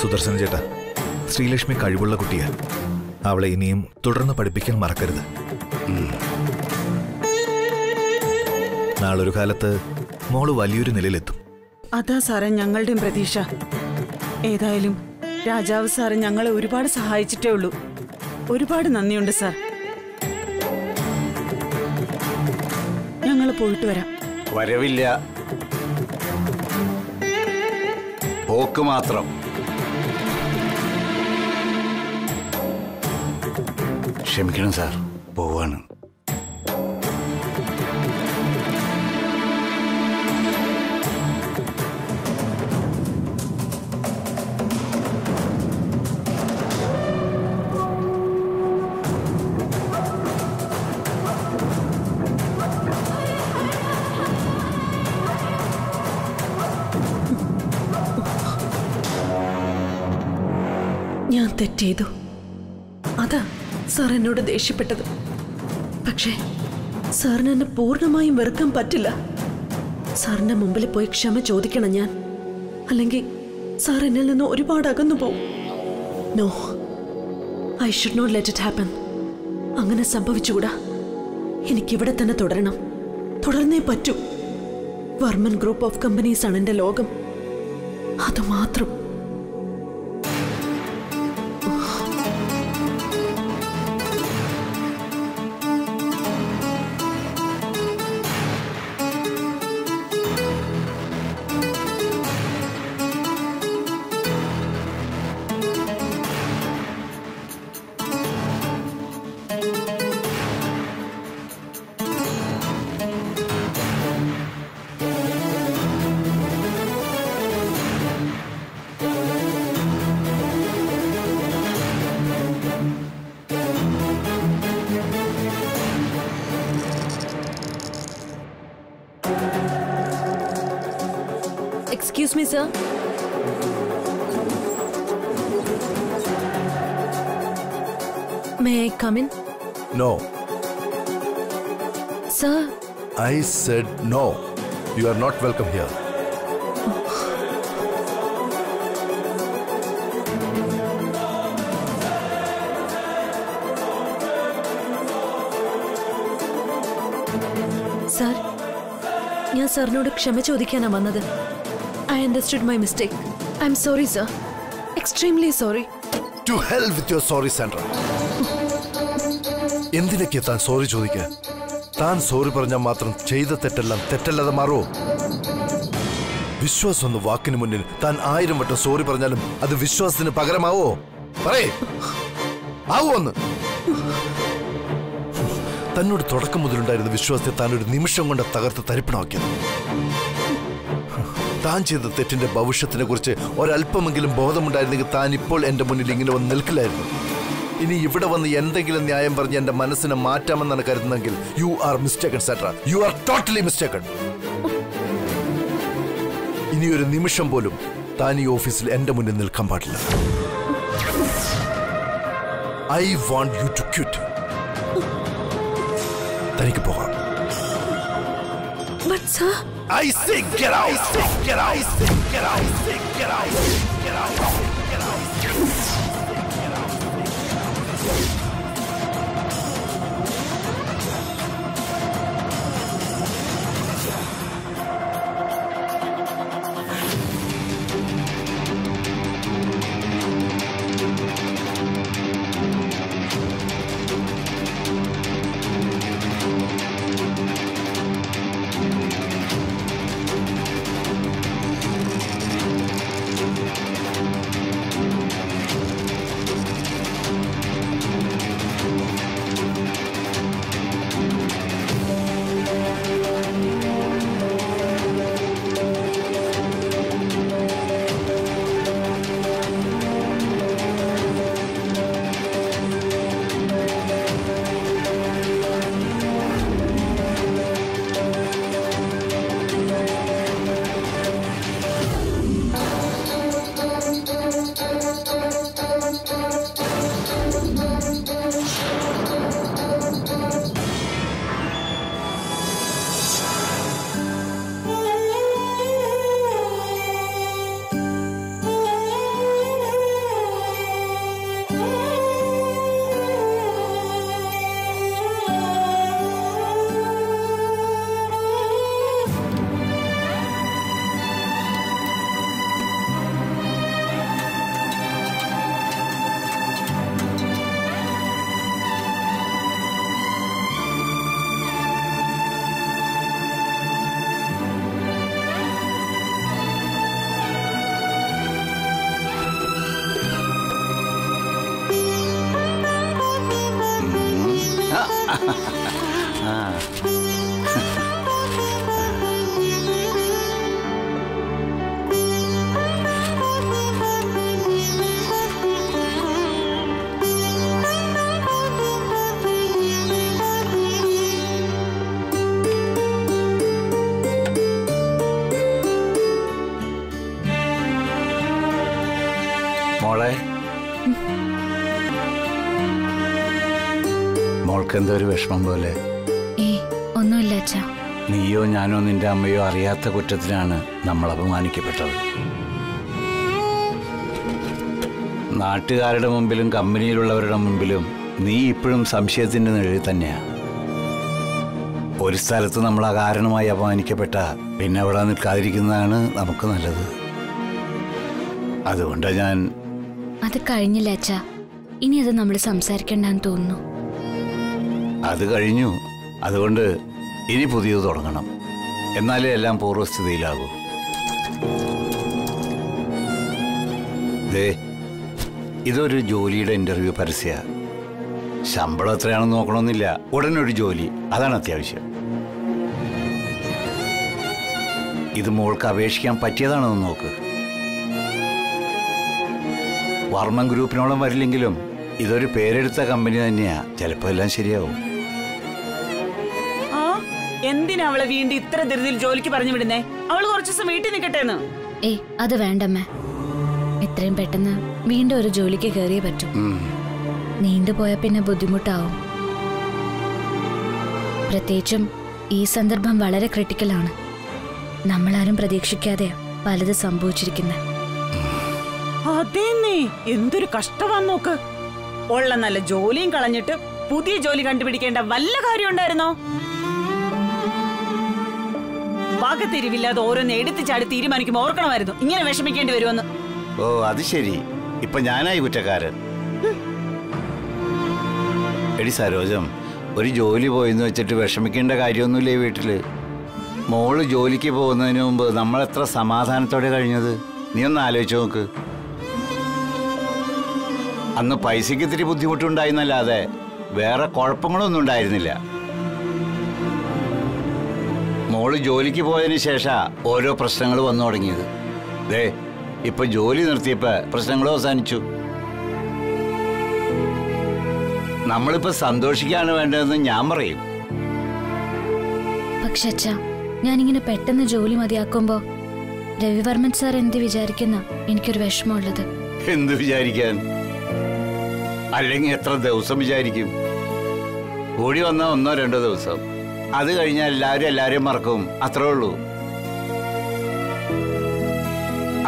സുദർശന ചേട്ടാ, ശ്രീലക്ഷ്മി കഴിവുള്ള കുട്ടിയാ. അവളെ ഇനിയും തുടർന്ന് പഠിപ്പിക്കാൻ മറക്കരുത്. നാളൊരു കാലത്ത് മോള് വലിയൊരു നിലയിലെത്തും. അതാ സാറേ ഞങ്ങളുടെയും പ്രതീക്ഷ. ഏതായാലും രാജാവ് സാറ് ഞങ്ങളെ ഒരുപാട് സഹായിച്ചിട്ടേ ഉള്ളൂ. ഒരുപാട് നന്ദിയുണ്ട് സാർ. ഞങ്ങൾ പോയിട്ട് വരാം. വരവില്ല, പോക്ക് മാത്രം. ക്ഷമിക്കണം സാർ, പോവാണ്. ഞാൻ തെറ്റ് ചെയ്തു. അതാ സാർ എന്നോട് ദേഷ്യപ്പെട്ടത്. പക്ഷേ സാറിന് എന്നെ പൂർണ്ണമായും വെറുക്കാൻ പറ്റില്ല. സാറിന്റെ മുമ്പിൽ പോയി ക്ഷമ ചോദിക്കണം ഞാൻ. അല്ലെങ്കിൽ സാർ എന്നിൽ നിന്ന് ഒരുപാട് അകന്നു പോവും. No, I should not let it happen. അങ്ങനെ സംഭവിച്ചുകൂടാ. എനിക്കിവിടെ തന്നെ തുടരണം. തുടർന്നേ പറ്റൂ. വർമ്മൻ ഗ്രൂപ്പ് ഓഫ് കമ്പനീസ് ആണ് എൻ്റെ ലോകം. അതുമാത്രം. Excuse me, sir. May I come in? No. Sir. I said no. You are not welcome here. Sir, ഞാൻ സാറിനോട് ക്ഷമ ചോദിക്കാനാണ് വന്നത്. I understood my mistake. I'm sorry, sir. Extremely sorry. To hell with your sorry, Sandra. എന്തിനൊക്കെ താൻ sorry ചോദിക്കുക? താൻ sorry പറഞ്ഞാൽ മാത്രം ചെയ്ത തെറ്റെല്ലാം തെറ്റല്ലാതെ മാറുമോ? വിശ്വാസം എന്ന വാക്കിന് മുന്നിൽ താൻ 1000 വട്ടം സോറി പറഞ്ഞാലും അത് വിശ്വാസത്തിന് പകരമാവോ? പറയേ, ആവോ? ഒന്ന് തന്നോട് തുടക്കം മുതലുണ്ടായിരുന്ന വിശ്വാസത്തെ താൻ ഒരു നിമിഷം കൊണ്ട് തകർത്ത് തരിപ്പണമാക്കിയത്. താൻ ചെയ്ത തെറ്റിന്റെ ഭവിഷ്യത്തിനെ കുറിച്ച് ഒരല്പമെങ്കിലും ബോധമുണ്ടായിരുന്നെങ്കിൽ താൻ ഇപ്പോൾ എന്റെ മുന്നിൽ ഇങ്ങനെ വന്ന് നിൽക്കില്ലായിരുന്നു. ഇനി ഇവിടെ വന്ന് എന്തെങ്കിലും ന്യായം പറഞ്ഞ് എന്റെ മനസ്സിനെ മാറ്റാമെന്നാണ് കരുതുന്നെങ്കിൽ you are mistaken Sandra. You are totally mistaken. ഇനി ഒരു നിമിഷം പോലും താൻ ഈ ഓഫീസിൽ എന്റെ മുന്നിൽ നിൽക്കാൻ പാടില്ല. I want you to quit. തനിക്ക് പോകാം. But sir, I say get out. Get out. Get out. Get out. Get out. Get out. മോളെ, മോൾക്ക് എന്തോ ഒരു വിഷമം പോലെ. ഒന്നുമില്ല അച്ഛാ. നീയോ ഞാനോ നിന്റെ അമ്മയോ അറിയാത്ത കുറ്റത്തിനാണ് നമ്മൾ അപമാനിക്കപ്പെട്ടത്. നാട്ടുകാരുടെ മുമ്പിലും കമ്പനിയിലുള്ളവരുടെ മുമ്പിലും നീ ഇപ്പോഴും സംശയത്തിന്റെ നിഴലിൽ തന്നെയാ. ഒരു സ്ഥലത്ത് നമ്മൾ അകാരണമായി അപമാനിക്കപ്പെട്ട പിന്നെ അവിടെ നിൽക്കാതിരിക്കുന്നതാണ് നമുക്ക് നല്ലത്. അതുകൊണ്ടാണ് ഞാൻ. അത് കഴിഞ്ഞില്ല അച്ഛാ. ഇനി അത് നമ്മൾ സംസാരിക്കണ്ടെന്ന് തോന്നുന്നു. അത് കഴിഞ്ഞു. അതുകൊണ്ട് ഇനി പുതിയത് തുടങ്ങണം. എന്നാലേ എല്ലാം പൂർവ്വസ്ഥിതിയിലാകൂ. ഇതൊരു ജോലിയുടെ ഇന്റർവ്യൂ പരസ്യ. ശമ്പളം എത്രയാണെന്ന് നോക്കണമെന്നില്ല. ഉടനൊരു ജോലി, അതാണ് അത്യാവശ്യം. ഇത് മോൾക്ക് അപേക്ഷിക്കാൻ പറ്റിയതാണെന്ന് നോക്ക്. വർമ്മൻ ഗ്രൂപ്പിനോളം വരില്ലെങ്കിലും ഇതൊരു പേരെടുത്ത കമ്പനി തന്നെയാ. ചിലപ്പോ എല്ലാം ശരിയാവും. എന്തിനാ അവളെ വീണ്ടും ഇത്ര ധൃതിയിൽ ജോലിക്ക് പറഞ്ഞു വിടുന്നേ? അവള് കുറച്ചു ദിവസം വീട്ടിൽ നിൽക്കട്ടെ. അത് വേണ്ടമ്മേ. എത്രയും പെട്ടെന്ന് വീണ്ടും ഒരു ജോലിക്ക് കയറിയേ പറ്റൂ. നീണ്ടുപോയ പിന്നെ ബുദ്ധിമുട്ടാവും. പ്രത്യേകിച്ചും ഈ സന്ദർഭം വളരെ ക്രിട്ടിക്കലാണ്. നമ്മളാരും പ്രതീക്ഷിക്കാതെയാ പലത് സംഭവിച്ചിരിക്കുന്നത്. അതേന്നേ, എന്തൊരു കഷ്ടമാന്ന് നോക്ക്. ഉള്ള നല്ല ജോലിയും കളഞ്ഞിട്ട് പുതിയ ജോലി കണ്ടുപിടിക്കേണ്ട വല്ല കാര്യം ഉണ്ടായിരുന്നോ? വകതിരിവില്ലാതെ ഓരോന്ന് എടുത്തു ചാടി തീരുമാനിക്കുമ്പോ ഓർക്കണമായിരുന്നു ഇങ്ങനെ വിഷമിക്കേണ്ടി വരുമെന്ന്. ഓ, അത് ശരി. ഇപ്പൊ ഞാനായി കുറ്റക്കാരൻ. എടി സരോജം, ഒരു ജോലി പോയെന്ന് വെച്ചിട്ട് വിഷമിക്കേണ്ട കാര്യമൊന്നുമില്ലേ വീട്ടില്? മോള് ജോലിക്ക് പോകുന്നതിന് മുമ്പ് നമ്മൾ എത്ര സമാധാനത്തോടെ കഴിഞ്ഞത് നീ ഒന്ന് ആലോചിച്ച് നോക്ക്. അന്ന് പൈസക്ക് ഇത്തിരി ബുദ്ധിമുട്ടുണ്ടായിരുന്നല്ലാതെ വേറെ കുഴപ്പങ്ങളൊന്നും ഉണ്ടായിരുന്നില്ല. മോള് ജോലിക്ക് പോയതിന് ശേഷം ഓരോ പ്രശ്നങ്ങൾ വന്നു തുടങ്ങിയത്. ഇപ്പൊ ജോലി നിർത്തിയപ്പോ പ്രശ്നങ്ങളും അവസാനിച്ചു. നമ്മളിപ്പോ സന്തോഷിക്കാണ് വേണ്ടതെന്ന് ഞാൻ പറയും. പക്ഷെ അച്ഛാ, ഞാനിങ്ങനെ പെട്ടെന്ന് ജോലി മതിയാക്കുമ്പോ രവിവർമ്മൻ സാർ എന്ത് വിചാരിക്കുന്ന എനിക്കൊരു വിഷമമുള്ളത്. എന്ത് വിചാരിക്കാൻ? അല്ലെങ്കിൽ എത്ര ദിവസം വിചാരിക്കും? കൂടി വന്ന 1-2 ദിവസം. അത് കഴിഞ്ഞാൽ എല്ലാവരും മറക്കും. അത്രേ ഉള്ളൂ.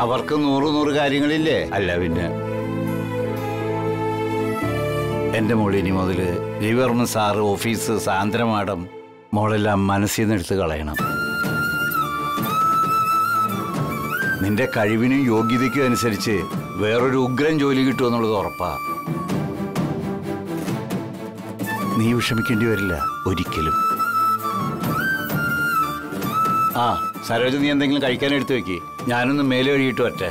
അവർക്ക് 100 കാര്യങ്ങളില്ലേ? അല്ല പിന്നെ. എന്റെ മോൾ ഇനി മുതല് Ravivarman sir, office, Sandra madam, മോളെല്ലാം മനസ്സിൽ നിന്ന് എടുത്ത് കളയണം. നിന്റെ കഴിവിനും യോഗ്യതയ്ക്കും അനുസരിച്ച് വേറൊരു ഉഗ്രൻ ജോലി കിട്ടുമെന്നുള്ളത് ഉറപ്പാ. നീ വിഷമിക്കേണ്ടി വരില്ല ഒരിക്കലും. ആ സരോജ, നീ എന്തെങ്കിലും കഴിക്കാൻ എടുത്തു വെക്ക്. ഞാനൊന്ന് മേലെ കഴുകിയിട്ട് വരട്ടെ.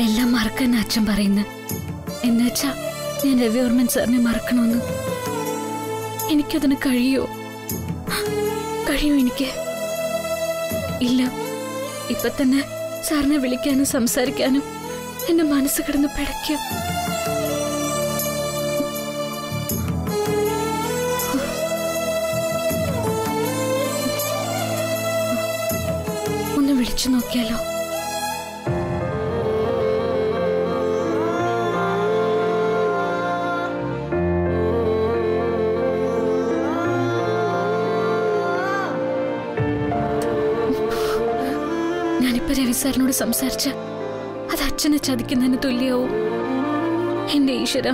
എല്ലാം മറക്കാൻ അച്ഛൻ പറയുന്നു. എന്നുവെച്ചാ ഞാൻ രവിവർമ്മൻ സാറിനെ മറക്കണമെന്ന്. എനിക്കതിന് കഴിയോ? എനിക്ക് ഇല്ല. ഇപ്പൊ തന്നെ സാറിനെ വിളിക്കാനും സംസാരിക്കാനും എന്റെ മനസ്സ് കിടന്ന് പിടയ്ക്കും. ഒന്ന് വിളിച്ചു നോക്കിയാലോ? രവി സാറിനോട് സംസാരിച്ച അത് അച്ഛനെ ചതിക്കുന്നതിന് തുല്യവും. എന്റെ ഈശ്വര,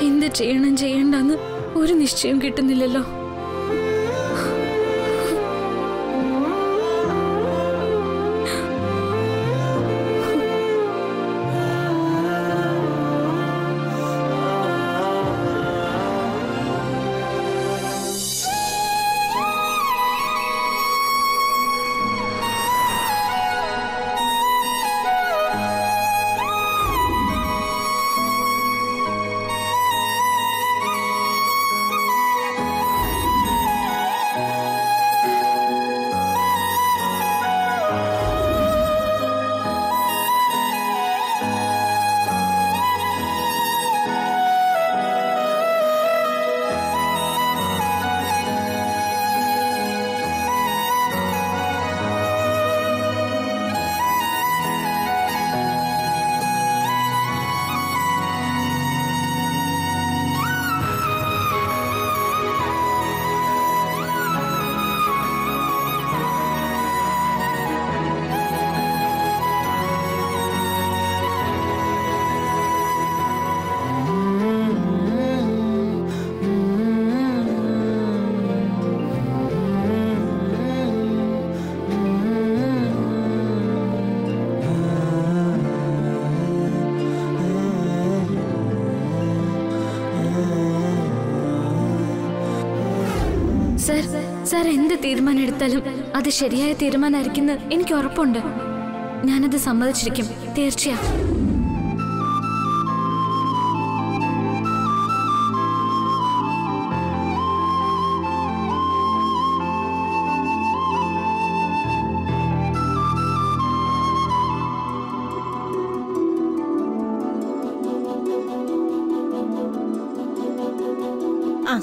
എന്ത് ചെയ്യണ്ടെന്ന് ഒരു നിശ്ചയം കിട്ടുന്നില്ലല്ലോ. സാർ എന്ത് തീരുമാനം എടുത്താലും അത് ശരിയായ തീരുമാനമായിരിക്കും എനിക്ക് ഉറപ്പുണ്ട്. ഞാനത് സമ്മതിച്ചിരിക്കും, തീർച്ചയാ.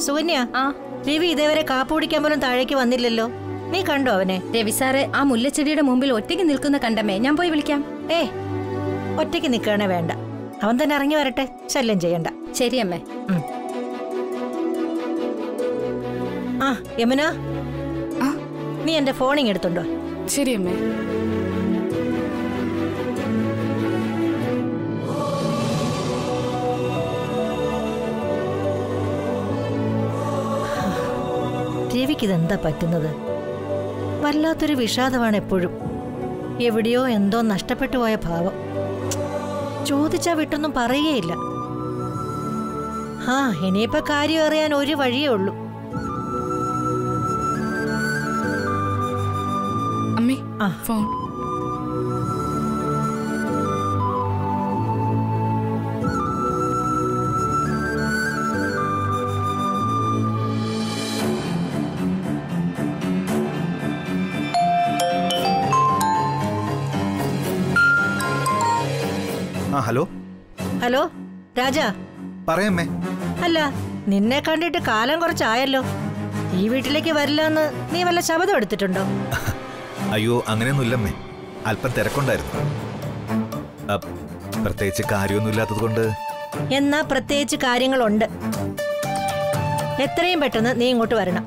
സുകന്യ, രവി ഇതേവരെ കാപ്പ് കുടിക്കാൻ പോലും താഴേക്ക് വന്നില്ലല്ലോ. നീ കണ്ടോ അവനെ? രവി സാറ് ആ മുല്ലച്ചെടിയുടെ മുമ്പിൽ ഒറ്റയ്ക്ക് നിൽക്കുന്ന കണ്ടമേ, ഞാൻ പോയി വിളിക്കാം. ഒറ്റയ്ക്ക് നിൽക്കണേ, വേണ്ട. അവൻ തന്നെ ഇറങ്ങി വരട്ടെ, ശല്യം ചെയ്യണ്ട. ശരി അമ്മേ. യമുന, നീ എന്റെ ഫോണിങ് എടുത്തുണ്ടോ? ശരി അമ്മേ. രവിക്കിതെന്താ പറ്റുന്നത്? വല്ലാത്തൊരു വിഷാദമാണ് എപ്പോഴും. എവിടെയോ എന്തോ നഷ്ടപ്പെട്ടു പോയ ഭാവം. ചോദിച്ചാ വിട്ടൊന്നും പറയുകയില്ല. ഇനിയിപ്പോ കാര്യം അറിയാൻ ഒരു വഴിയേ ഉള്ളൂ. അമ്മേ, ഫോൺ. ഹലോ. ഹലോ രാജ. പറയാമേ. അല്ല, നിന്നെ കണ്ടിട്ട് കാലം കുറച്ചായല്ലോ. ഈ വീട്ടിലേക്ക് വരില്ലെന്ന് നീ വല്ല ശബ്ദം എടുത്തിട്ടുണ്ടോ? അയ്യോ, അങ്ങനെയൊന്നുമില്ലമ്മേ. അല്പം തിരക്കുണ്ടായിരുന്നു. പ്രത്യേകിച്ച് കാര്യമൊന്നുമില്ലാത്തത് കൊണ്ട്. എന്നാ പ്രത്യേകിച്ച് കാര്യങ്ങളുണ്ട്. എത്രയും പെട്ടെന്ന് നീ ഇങ്ങോട്ട് വരണം.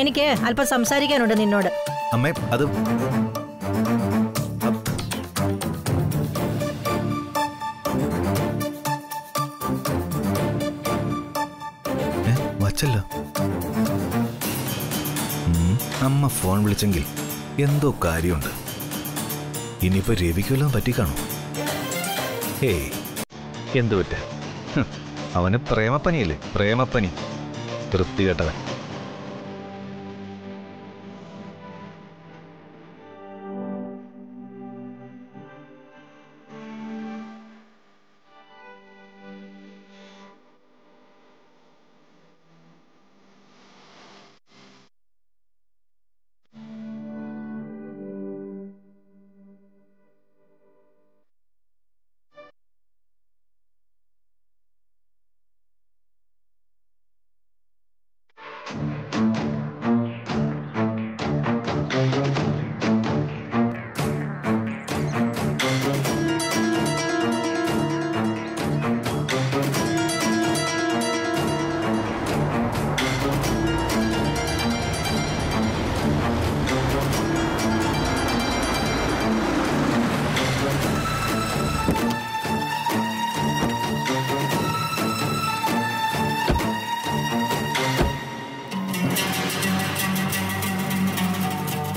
എനിക്ക് അല്പം സംസാരിക്കാനുണ്ട് നിന്നോട്. അമ്മേ, അത് വച്ചല്ലോ. അമ്മ ഫോൺ വിളിച്ചെങ്കിൽ എന്തോ കാര്യമുണ്ട്. ഇനിയിപ്പോ രവിക്കെല്ലാം പറ്റിക്കാണോ? എന്തു പറ്റ? അവന് പ്രേമപ്പനിയല്ലേ, പ്രേമപ്പനി. വൃത്തികെട്ടവൻ.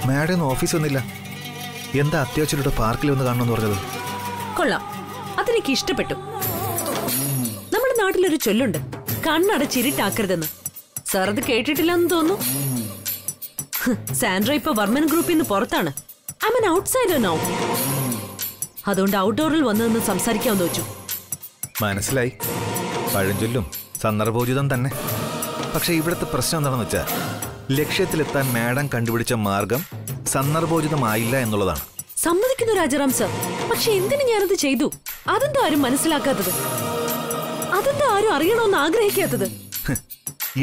മാഡം ഓഫീസ് ഒന്നില്ല. എന്താ അത്യാവശ്യം പാർക്കിൽ ഒന്ന് കാണണമെന്ന് പറഞ്ഞത്? കൊള്ളാം, അതെനിക്ക് ഇഷ്ടപ്പെട്ടു. നമ്മുടെ നാട്ടിലൊരു ചൊല്ലുണ്ട്, കണ്ണടച്ചിരിട്ടാക്കരുതെന്ന്. സാർ അത് കേട്ടിട്ടില്ലെന്ന് തോന്നുന്നു. സാൻഡ്ര ഇപ്പൊ വർമ്മൻ ഗ്രൂപ്പിൽ നിന്ന് പുറത്താണ്. I am an outsider now. അതുകൊണ്ട് ഔട്ട്ഡോറിൽ വന്നതെന്ന് സംസാരിക്കാമെന്ന് വെച്ചു. മനസ്സിലായി. പഴഞ്ചൊല്ലും സന്ദർഭോചിതം തന്നെ. പക്ഷെ ഇവിടുത്തെ പ്രശ്നം എന്താണെന്ന് വെച്ചാൽ, ലക്ഷ്യത്തിലെത്താൻ മാഡം കണ്ടുപിടിച്ച മാർഗം സന്ദർഭോചിതമായില്ല എന്നുള്ളതാണ്. സമ്മതിക്കുന്നു രാജാറാം സർ. പക്ഷെ എന്തിനു ഞാനത് ചെയ്തു? അതെന്താ ആരും മനസ്സിലാക്കാത്തത്? അതെന്താ ആരും അറിയണമെന്ന് ആഗ്രഹിക്കാത്തത്?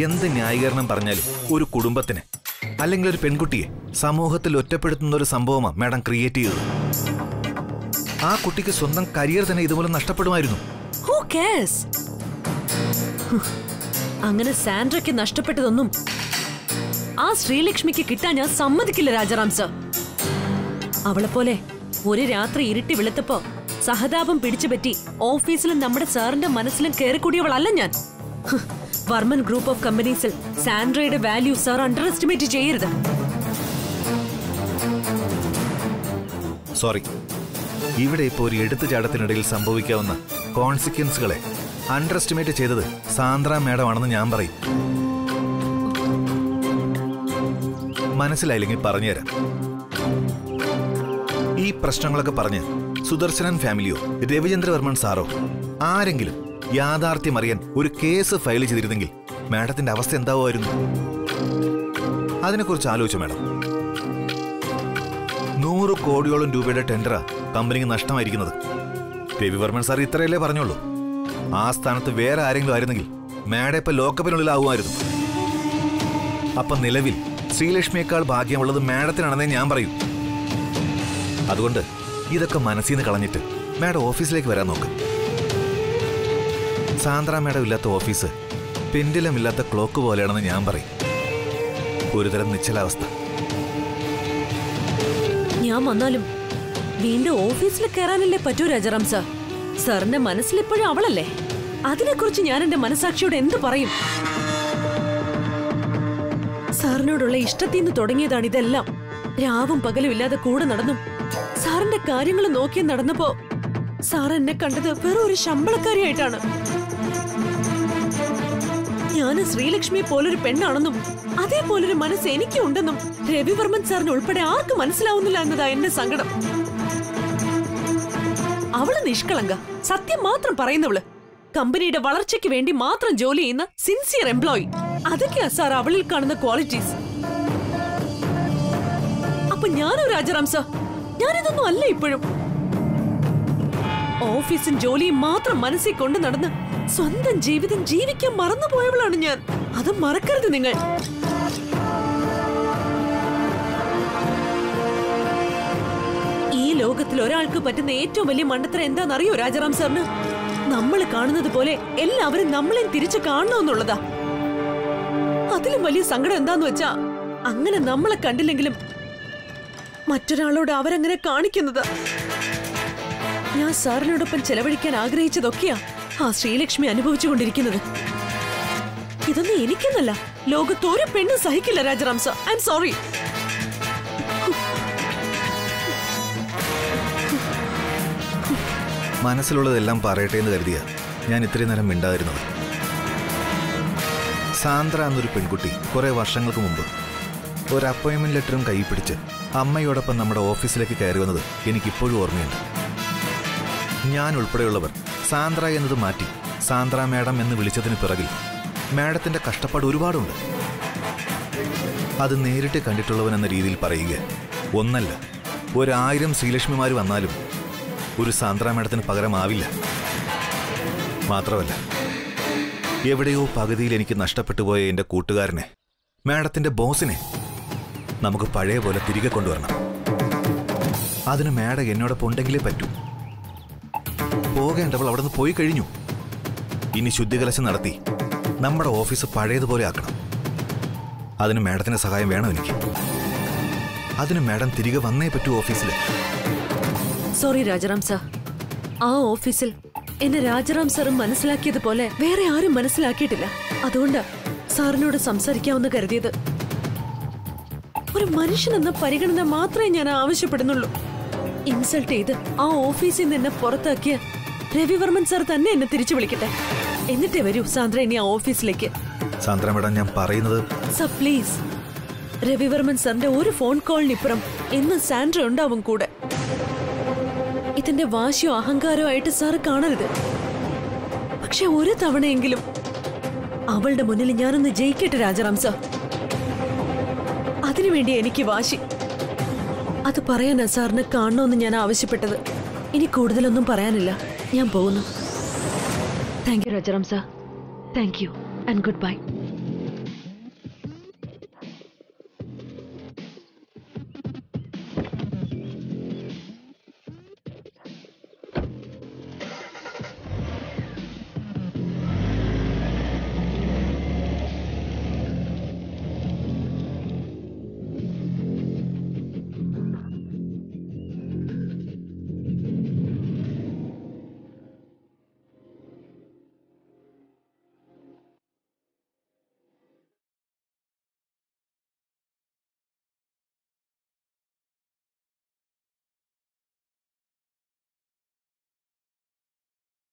എന്ത് ന്യായീകരണം പറഞ്ഞാലും ഒരു കുടുംബത്തിന് അല്ലെങ്കിൽ ഒരു പെൺകുട്ടിയെ സമൂഹത്തിൽ ഒറ്റപ്പെടുത്തുന്ന ഒരു സംഭവമാണ് മാഡം ക്രിയേറ്റ് ചെയ്തത്. ആ കുട്ടിക്ക് സ്വന്തം കരിയർ തന്നെ ഇതുപോലെ നഷ്ടപ്പെടുമായിരുന്നു. Who cares? അങ്ങനെ സാൻഡ്രയ്ക്ക് നഷ്ടപ്പെട്ടതൊന്നും ആ ശ്രീലക്ഷ്മിക്ക് കിട്ടാൻ ഞാൻ സമ്മതിക്കില്ല രാജാറാം സർ. അവളെ പോലെ ഒരു രാത്രി ഇരുട്ടി വെളുത്തപ്പോ സഹതാപം പിടിച്ചുപറ്റി ഓഫീസിലും നമ്മുടെ സാറിന്റെ മനസ്സിലും കയറിക്കൂടിയവളല്ല ഞാൻ. വർമ്മൻ ഗ്രൂപ്പ് ഓഫ് കമ്പനീസിൽ സാൻഡ്രയുടെ വാല്യൂ സാർ അണ്ടർ എസ്റ്റിമേറ്റ് ചെയ്യരുത്. സോറി. ഇവിടെ ഇപ്പോൾ ഒരു എടുത്തുചാട്ടത്തിനിടയിൽ സംഭവിക്കാവുന്ന കോൺസിക്വൻസുകളെ അണ്ടർ എസ്റ്റിമേറ്റ് ചെയ്തത് സാന്ദ്ര മാഡം ആണെന്ന് ഞാൻ പറയും. മനസ്സിലായില്ലെങ്കിൽ പറഞ്ഞുതരാം. ഈ പ്രശ്നങ്ങളൊക്കെ പറഞ്ഞ് സുദർശനൻ ഫാമിലിയോ രവിചന്ദ്രവർമ്മൻ സാറോ ആരെങ്കിലും യാഥാർത്ഥ്യം അറിയാൻ ഒരു കേസ് ഫയൽ ചെയ്തിരുന്നെങ്കിൽ മാഡത്തിന്റെ അവസ്ഥ എന്താവുമായിരുന്നു? അതിനെക്കുറിച്ച് ആലോചിച്ചു മാഡം. 100 കോടിയോളം രൂപയുടെ ടെൻഡറാ കമ്പനിക്ക് നഷ്ടമായിരിക്കുന്നത്. രവിവർമ്മൻ സാർ ഇത്രയല്ലേ പറഞ്ഞോളൂ. ആ സ്ഥാനത്ത് വേറെ ആരെങ്കിലും ആയിരുന്നെങ്കിൽ മാഡം ഇപ്പൊ ലോക്കപ്പിനുള്ളിലാവുമായിരുന്നു. അപ്പൊ നിലവിൽ ശ്രീലക്ഷ്മിയേക്കാൾ ഭാഗ്യമുള്ളത് മാഡത്തിനാണെന്നേ ഞാൻ പറയൂ. അതുകൊണ്ട് ഇതൊക്കെ മനസ്സിൽ നിന്ന് കളഞ്ഞിട്ട് മാഡം ഓഫീസിലേക്ക് വരാൻ നോക്ക്. സാന്ദ്ര മാഡം ഇല്ലാത്ത ഓഫീസ് പെൻഡിലം ഇല്ലാത്ത ക്ലോക്ക് പോലെയാണെന്ന് ഞാൻ പറയും. ഒരുതരം നിശ്ചലാവസ്ഥ. ഞാൻ വന്നാലും വീണ്ടും ഓഫീസിൽ കയറാനല്ലേ പറ്റൂ രാജാറാം സാർ. സാറിന്റെ മനസ്സിലിപ്പോഴും അവളല്ലേ. അതിനെക്കുറിച്ച് ഞാൻ എന്റെ മനസാക്ഷിയോട് എന്ത് പറയും? സാറിനോടുള്ള ഇഷ്ടത്തിൽ നിന്ന് തുടങ്ങിയതാണ് ഇതെല്ലാം. രാവും പകലും ഇല്ലാതെ കൂടെ നടന്നും സാറിന്റെ കാര്യങ്ങൾ നോക്കി നടന്നപ്പോ സാർ എന്നെ കണ്ടത് വെറും ഒരു ശമ്പളക്കാരിയായിട്ടാണ്. ഞാൻ ശ്രീലക്ഷ്മി പോലൊരു പെണ്ണാണെന്നും അതേപോലൊരു മനസ്സ് എനിക്കും ഉണ്ടെന്നും രവിവർമ്മൻ സാറിന് ഉൾപ്പെടെ ആർക്കും മനസ്സിലാവുന്നില്ല എന്നതാ എന്റെ സങ്കടം. അവള് നിഷ്കളങ്ക, സത്യം മാത്രം പറയുന്നവള്, കമ്പനിയുടെ വളർച്ചയ്ക്ക് വേണ്ടി മാത്രം ജോലി ചെയ്യുന്ന സിൻസിയർ എംപ്ലോയി. അതൊക്കെയാ സാർ അവളിൽ കാണുന്ന ക്വാളിറ്റീസ്. അപ്പൊ ഞാനോ രാജാറാം സാർ, ഞാനിതൊന്നും അല്ല. ഇപ്പോഴും ഓഫീസും ജോലിയും മാത്രം മനസ്സിൽ കൊണ്ട് നടന്ന് സ്വന്തം ജീവിതം ജീവിക്കാൻ മറന്നുപോയവളാണ് ഞാൻ. അത് മറക്കരുത് നിങ്ങൾ. ഈ ലോകത്തിൽ ഒരാൾക്ക് പറ്റുന്ന ഏറ്റവും വലിയ മണ്ടത്തരം എന്താണെന്നറിയോ രാജാറാം സാറിന്? നമ്മൾ കാണുന്നത് പോലെ എല്ലാവരും നമ്മളെയും തിരിച്ചു കാണണമെന്നുള്ളതാ. അതിലും വലിയ സങ്കടം എന്താന്ന് വെച്ചാ അങ്ങനെ നമ്മളെ കണ്ടില്ലെങ്കിലും മറ്റൊരാളോട് അവരങ്ങനെ കാണിക്കുന്നത്. ഞാൻ സാറിനോടൊപ്പം ചെലവഴിക്കാൻ ആഗ്രഹിച്ചതൊക്കെയാ ആ ശ്രീലക്ഷ്മി അനുഭവിച്ചുകൊണ്ടിരിക്കുന്നത്. ഇതൊന്നും എനിക്കെന്നല്ല, ലോകത്തൊരു പെണ്ണ് സഹിക്കില്ല Rajaram sir. I'm sorry. മനസ്സിലുള്ളതെല്ലാം പറയട്ടെ എന്ന് കരുതിയാ ഞാൻ ഇത്രയും നേരം മിണ്ടാതിരുന്നത്. സാന്ദ്ര എന്നൊരു പെൺകുട്ടി കുറെ വർഷങ്ങൾക്ക് മുമ്പ് ഒരു അപ്പോയിന്റ്മെന്റ് ലെറ്ററും കൈ പിടിച്ച് അമ്മയോടൊപ്പം നമ്മുടെ ഓഫീസിലേക്ക് കയറി വന്നത് എനിക്കിപ്പോഴും ഓർമ്മയുണ്ട്. ഞാൻ ഉൾപ്പെടെയുള്ളവർ സാന്ദ്ര എന്നത് മാറ്റി സാന്ദ്ര മാഡം എന്ന് വിളിച്ചതിന് പിറകിൽ മാഡത്തിന്റെ കഷ്ടപ്പാട് ഒരുപാടുണ്ട്. അത് നേരിട്ട് കണ്ടിട്ടുള്ളവൻ എന്ന രീതിയിൽ പറയുക, ഒന്നല്ല 1000 ശ്രീലക്ഷ്മിമാർ വന്നാലും ഒരു സാന്ദ്ര മാഡത്തിന് പകരമാവില്ല. മാത്രമല്ല, എവിടെയോ പകുതിയിൽ എനിക്ക് നഷ്ടപ്പെട്ടു പോയ എൻ്റെ കൂട്ടുകാരനെ, മാഡത്തിന്റെ ബോസിനെ നമുക്ക് പഴയ പോലെ തിരികെ കൊണ്ടുവരണം. അതിന് മാഡം എന്നോടൊപ്പം ഉണ്ടെങ്കിലേ പറ്റൂ. പോകേണ്ടവൾ അവിടെ നിന്ന് പോയി കഴിഞ്ഞു. ഇനി ശുദ്ധികലശം നടത്തി നമ്മുടെ ഓഫീസ് പഴയതുപോലെ ആക്കണം. അതിന് മാഡത്തിന്റെ സഹായം വേണം എനിക്ക്. അതിന് മാഡം തിരികെ വന്നേ പറ്റൂ ഓഫീസിൽ. സോറി രാജാറാം സാർ, ആ ഓഫീസിൽ എന്നെ രാജാറാം സാറും മനസ്സിലാക്കിയതുപോലെ വേറെ ആരും മനസ്സിലാക്കിയിട്ടില്ല. അതുകൊണ്ടാ സാറിനോട് സംസാരിക്കാമെന്ന് കരുതിയത്. ഒരു മനുഷ്യനെന്ന പരിഗണന മാത്രമേ ഞാൻ ആവശ്യപ്പെടുന്നുള്ളൂ. ഇൻസൾട്ട് ചെയ്ത് ആ ഓഫീസിൽ നിന്ന് എന്നെ പുറത്താക്കിയ രവിവർമ്മൻ സാർ തന്നെ എന്നെ തിരിച്ചു വിളിക്കട്ടെ. എന്നിട്ടേ വരൂ സാന്ദ്ര ഇനി ആ ഓഫീസിലേക്ക്. സാന്ദ്ര മാഡം, ഞാൻ പറയുന്നത് സർ പ്ലീസ്, രവിവർമ്മൻ സാറിന്റെ ഒരു ഫോൺ കോളിനിപ്പുറം ഇന്ന് സാൻഡ്ര ഉണ്ടാവും കൂടെ. ഇതിന്റെ വാശിയോ അഹങ്കാരോ ആയിട്ട് സാറ് കാണരുത്. പക്ഷെ ഒരു തവണയെങ്കിലും അവളുടെ മുന്നിൽ ഞാനൊന്ന് ജയിക്കട്ടെ രാജാറാം സാർ. അതിനുവേണ്ടി എനിക്ക് വാശി. അത് പറയാനാ സാറിനെ കാണണമെന്ന് ഞാൻ ആവശ്യപ്പെട്ടത്. ഇനി കൂടുതലൊന്നും പറയാനില്ല. ഞാൻ പോകുന്നു. Thank you Rajaram sir. Thank you and good bye.